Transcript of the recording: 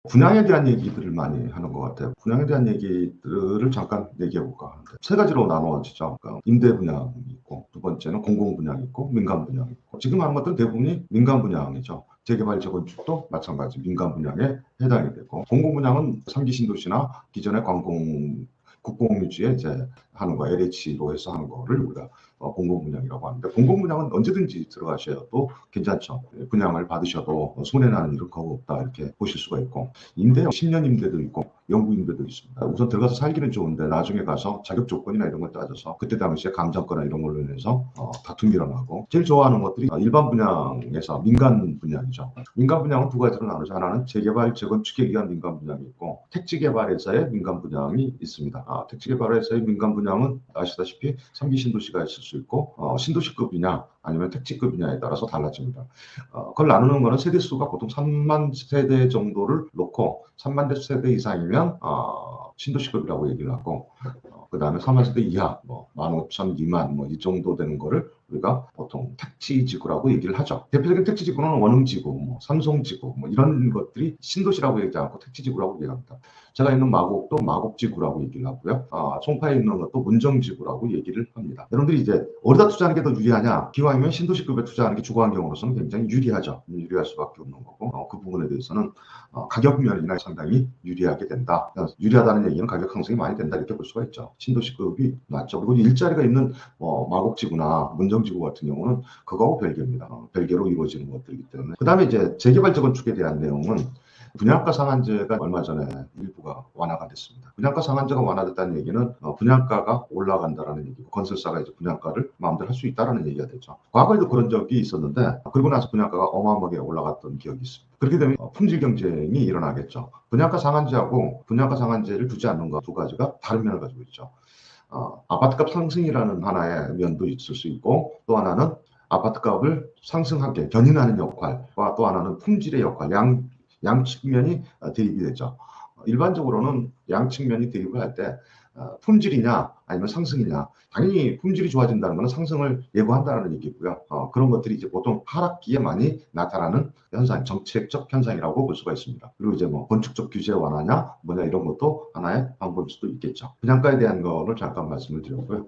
분양에 대한 얘기들을 많이 하는 것 같아요. 분양에 대한 얘기들을 잠깐 얘기해 볼까 하는데 세 가지로 나누어지죠. 그러니까 임대 분양이 있고, 두 번째는 공공 분양이 있고, 민간 분양이 있고. 지금 하는 것들은 대부분이 민간 분양이죠. 재개발 재건축도 마찬가지 민간 분양에 해당이 되고, 공공 분양은 3기 신도시나 기존의 국공유지에 이제 하는 거, LH로 해서 하는 거를 우리가 공공 분양이라고 하는데, 공공 분양은 언제든지 들어가셔도 괜찮죠. 분양을 받으셔도 손해나는 일은 거의 없다, 이렇게 보실 수가 있고, 임대 10년 임대도 있고 영구 임대도 있습니다. 우선 들어가서 살기는 좋은데 나중에 가서 자격 조건이나 이런 걸 따져서 그때 당시에 감정거나 이런 걸로 인해서 다툼이 일어나고, 제일 좋아하는 것들이 일반 분양에서 민간 분양이죠. 민간 분양은 두 가지로 나누죠. 하나는 재개발 재건축에 의한 민간 분양이 있고, 택지개발회사의 민간 분양이 있습니다. 택지개발회사의 민간 분양은 아시다시피 3기 신도시가 있을 수 있고, 신도시급이냐 아니면 택지급이냐에 따라서 달라집니다. 그걸 나누는 거는 세대수가 보통 3만 세대 정도를 놓고, 3만 세대 이상이면 신도시급이라고 얘기를 하고, 그 다음에 3만 세대 이하, 15,000, 2만 이 정도 되는 거를 우리가 보통 택지지구라고 얘기를 하죠. 대표적인 택지지구는 원흥지구, 삼성지구 이런 것들이 신도시라고 얘기하지 않고 택지지구라고 얘기합니다. 제가 있는 마곡도 마곡지구라고 얘기를 하고요. 송파에 있는 것도 문정지구라고 얘기를 합니다. 여러분들이 이제 어디다 투자하는 게 더 유리하냐? 기왕이면 신도시급에 투자하는 게 주거환경으로서는 굉장히 유리하죠. 유리할 수밖에 없는 거고, 그 부분에 대해서는 가격 면이나 상당히 유리하게 된다. 유리하다는 얘기는 가격 상승이 많이 된다, 이렇게 볼 수가 있죠. 신도시급이 낫죠. 그리고 일자리가 있는 마곡지구나 문정지구 같은 경우는 그거하고 별개입니다. 별개로 이루어지는 것들이기 때문에. 그 다음에 이제 재개발 재건축에 대한 내용은, 분양가 상한제가 얼마 전에 일부가 완화가 됐습니다. 분양가 상한제가 완화됐다는 얘기는 분양가가 올라간다라는 얘기고, 건설사가 이제 분양가를 마음대로 할 수 있다라는 얘기가 되죠. 과거에도 그런 적이 있었는데, 그리고 나서 분양가가 어마어마하게 올라갔던 기억이 있습니다. 그렇게 되면 품질 경쟁이 일어나겠죠. 분양가 상한제하고 분양가 상한제를 두지 않는 것 두 가지가 다른 면을 가지고 있죠. 아파트값 상승이라는 하나의 면도 있을 수 있고, 또 하나는 아파트값을 상승하게 견인하는 역할과, 또 하나는 품질의 역할, 양측면이 대입이 되죠. 일반적으로는 양측면이 대입을 할 때 품질이냐 아니면 상승이냐, 당연히 품질이 좋아진다는 것은 상승을 예고한다는 얘기고요. 그런 것들이 이제 보통 하락기에 많이 나타나는 현상, 정책적 현상이라고 볼 수가 있습니다. 그리고 이제 건축적 규제 완화냐 이런 것도 하나의 방법일 수도 있겠죠. 분양가에 대한 거를 잠깐 말씀을 드렸고요.